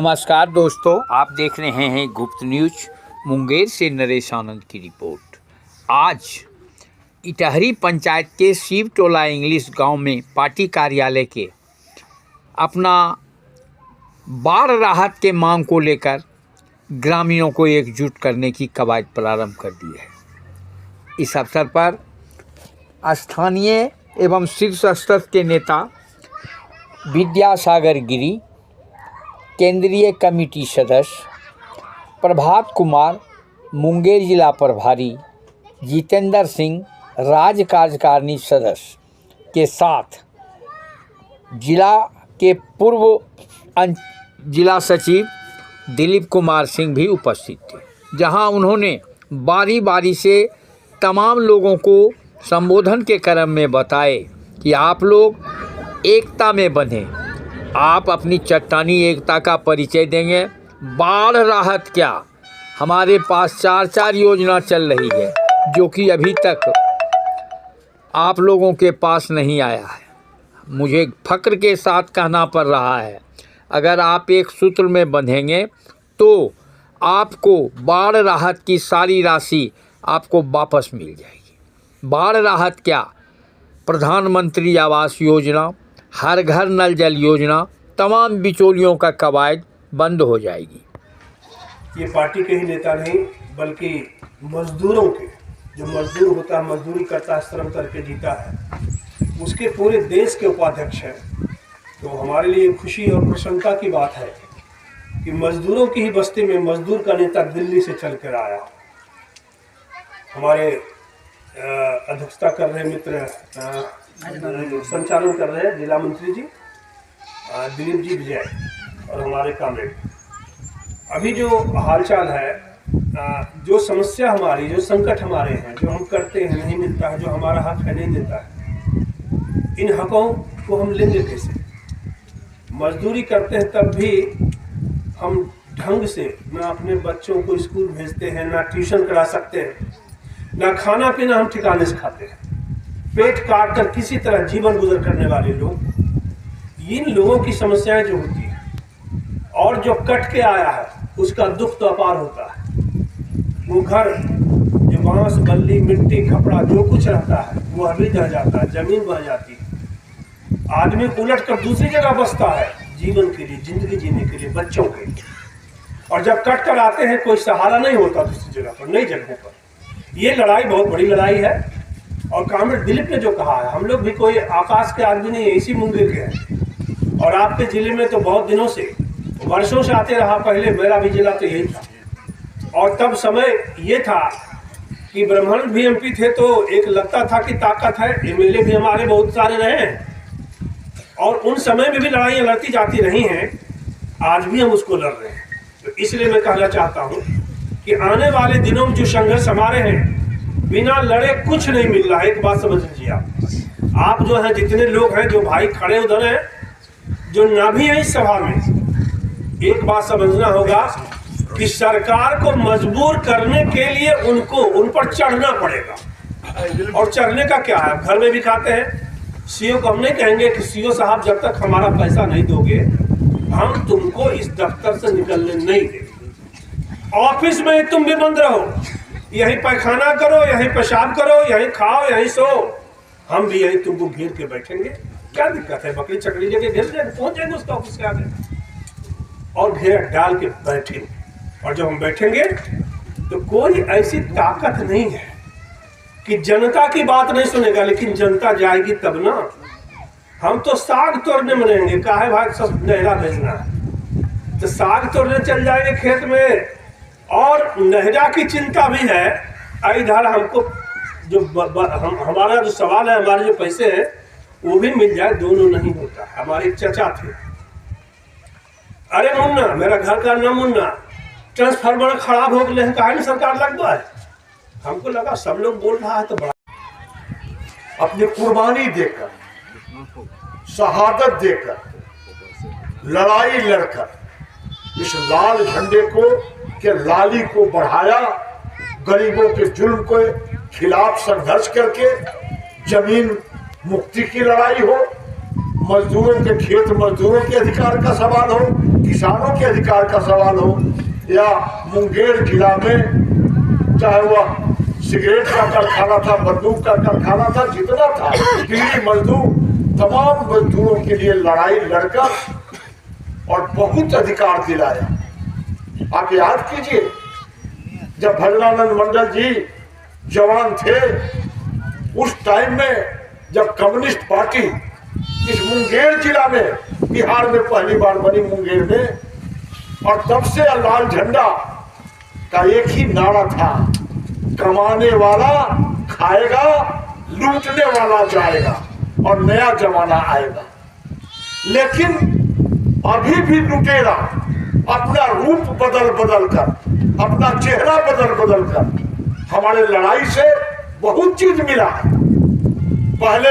नमस्कार दोस्तों, आप देख रहे हैं गुप्त न्यूज। मुंगेर से नरेश आनंद की रिपोर्ट। आज इटहरी पंचायत के शिव टोला इंग्लिश गांव में पार्टी कार्यालय के अपना बाढ़ राहत के मांग को लेकर ग्रामीणों को एकजुट करने की कवायद प्रारंभ कर दी है। इस अवसर पर स्थानीय एवं शीर्ष स्तर के नेता विद्यासागर गिरी, केंद्रीय कमेटी सदस्य प्रभात कुमार, मुंगेर जिला प्रभारी जितेंद्र सिंह, राज्य कार्यकारिणी सदस्य के साथ जिला के पूर्व जिला सचिव दिलीप कुमार सिंह भी उपस्थित थे, जहां उन्होंने बारी बारी से तमाम लोगों को संबोधन के क्रम में बताए कि आप लोग एकता में बंधें। आप अपनी चट्टानी एकता का परिचय देंगे। बाढ़ राहत क्या, हमारे पास 4 योजना चल रही है जो कि अभी तक आप लोगों के पास नहीं आया है। मुझे फक्र के साथ कहना पड़ रहा है, अगर आप एक सूत्र में बंधेंगे तो आपको बाढ़ राहत की सारी राशि आपको वापस मिल जाएगी। बाढ़ राहत क्या, प्रधानमंत्री आवास योजना, हर घर नल जल योजना, तमाम बिचौलियों का कवायद बंद हो जाएगी। ये पार्टी के ही नेता नहीं बल्कि मजदूरों के, जो मजदूर होता है, मजदूरी करता है, श्रम करके जीता है, उसके पूरे देश के उपाध्यक्ष हैं। तो हमारे लिए खुशी और प्रसन्नता की बात है कि मजदूरों की ही बस्ती में मजदूर का नेता दिल्ली से चल कर आया। हमारे अध्यक्षता कर रहे मित्र, संचालन कर रहे हैं जिला मंत्री जी दिलीप जी विजय और हमारे कामरेड। अभी जो हालचाल है, जो समस्या हमारी, जो संकट हमारे हैं, जो हम करते हैं नहीं मिलता है, जो हमारा हक है नहीं देता है, इन हकों को हम लेंगे कैसे? मजदूरी करते हैं तब भी हम ढंग से ना अपने बच्चों को स्कूल भेजते हैं, ना ट्यूशन करा सकते हैं, ना खाना पीना हम ठिकाने से खाते हैं। पेट काट कर किसी तरह जीवन गुजर करने वाले लोग, इन लोगों की समस्याएं जो होती हैं और जो कट के आया है उसका दुख तो अपार होता है। वो घर जो बांस बल्ली मिट्टी कपड़ा जो कुछ रहता है वो अभी रह जाता है, जमीन बह जाती है, आदमी उलट कर दूसरी जगह बसता है जीवन के लिए, जिंदगी जीने के लिए, बच्चों के लिए। और जब कट कर आते हैं कोई सहारा नहीं होता दूसरी जगह पर, नई जगहों पर। ये लड़ाई बहुत बड़ी लड़ाई है। और कामरेड दिलीप ने जो कहा है, हम लोग भी कोई आकाश के आदमी नहीं है, इसी मुंगेर के हैं। और आपके जिले में तो बहुत दिनों से, वर्षों से आते रहा। पहले मेरा भी जिला तो यही था और तब समय ये था कि ब्रह्मानंद भी एमपी थे, तो एक लगता था कि ताकत है। एमएलए भी हमारे बहुत सारे रहे हैं और उन समय में भी लड़ाइयाँ लड़ती जाती रही हैं। आज भी हम उसको लड़ रहे हैं। तो इसलिए मैं कहना चाहता हूँ कि आने वाले दिनों में जो संघर्ष हमारे हैं, बिना लड़े कुछ नहीं मिल रहा है। एक बात समझ लीजिए, आप जो है, जितने लोग हैं, जो भाई खड़े उधर हैं, जो ना भी है इस सभा में, एक बात समझना होगा कि सरकार को मजबूर करने के लिए उन पर चढ़ना पड़ेगा। और चढ़ने का क्या है, घर में भी खाते हैं। सीओ को हम नहीं कहेंगे कि सीओ साहब जब तक हमारा पैसा नहीं दोगे हम तुमको इस दफ्तर से निकलने नहीं देंगे। ऑफिस में तुम भी बंद रहो, यहीं पैखाना करो, यहीं पेशाब करो, यहीं खाओ, यहीं सो, हम भी यहीं तुमको घेर के बैठेंगे। क्या दिक्कत है, बकरी चकरी लेके घेर जाएंगे, पहुंच जाएंगे उसका ऑफिस के आगे और घेर डाल के बैठेंगे। और जब हम बैठेंगे तो कोई ऐसी ताकत नहीं है कि जनता की बात नहीं सुनेगा, लेकिन जनता जाएगी तब ना। हम तो साग तोड़ने में रहेंगे, काहे भाई सब नहरा भेजना है, तो साग तोड़ने चल जाएंगे खेत में। और नहरा की चिंता भी है। इधर हमको जो हमारा जो सवाल है, हमारे जो पैसे हैं वो भी मिल जाए, दोनों नहीं होता। हमारे एक चचा थे, अरे मुन्ना, मेरा घर का नाम मुन्ना, ट्रांसफार्मर खराब हो गए, कहा नहीं सरकार लग गया है। हमको लगा सब लोग बोल रहा है तो बड़ा। अपनी कुर्बानी देकर, शहादत देकर, लड़ाई लड़कर इस लाल झंडे को के लाली को बढ़ाया। गरीबों के जुल्म के खिलाफ संघर्ष करके जमीन मुक्ति की लड़ाई हो, मजदूरों के खेत मजदूरों के अधिकार का सवाल हो, किसानों के अधिकार का सवाल हो, या मुंगेर जिला में चाहे वह सिगरेट का कारखाना था, बंदूक का कारखाना था, जितना था, बीड़ी मजदूर, तमाम मजदूरों के लिए लड़ाई लड़कर और बहुत अधिकार दिलाया। आप याद कीजिए, जब भजनानंद मंडल जी जवान थे, उस टाइम में जब कम्युनिस्ट पार्टी इस मुंगेर जिला में, बिहार में पहली बार बनी मुंगेर में, और तब से लाल झंडा का एक ही नारा था, कमाने वाला खाएगा, लूटने वाला जाएगा और नया जमाना आएगा। लेकिन अभी भी लुटेरा अपना रूप बदल बदल कर, अपना चेहरा बदल बदल कर हमारे लड़ाई से बहुत चीज मिला है। पहले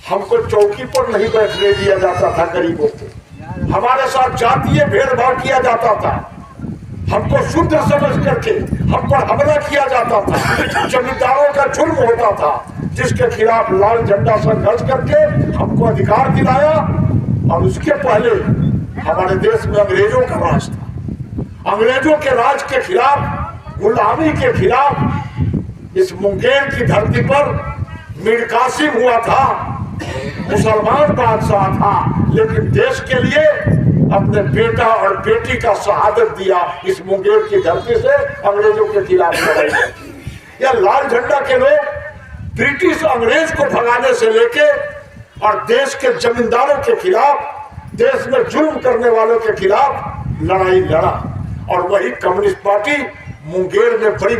हमको चौकी पर नहीं बैठने दिया जाता था, गरीबों को हमारे साथ जातीय भेदभाव किया जाता था, हमको शूद्र समझ करके हम पर हमला किया जाता था, जमींदारों का जुर्म होता था, जिसके खिलाफ लाल झंडा संघर्ष करके हमको अधिकार दिलाया। और उसके पहले हमारे देश में अंग्रेजों का राज था, अंग्रेजों के राज के खिलाफ, गुलामी के खिलाफ इस मुंगेर की धरती पर मीर कासिम हुआ था, मुसलमान बादशाह था, लेकिन देश के लिए अपने बेटा और बेटी का शहादत दिया। इस मुंगेर की धरती से अंग्रेजों के खिलाफ लड़ाई की। यह लाल झंडा के लोग ब्रिटिश अंग्रेज को भगाने से लेके और देश के जमींदारों के खिलाफ, देश में जुल्म करने वालों के खिलाफ लड़ाई लड़ा। और वही कम्युनिस्ट पार्टी मुंगेर में बड़ी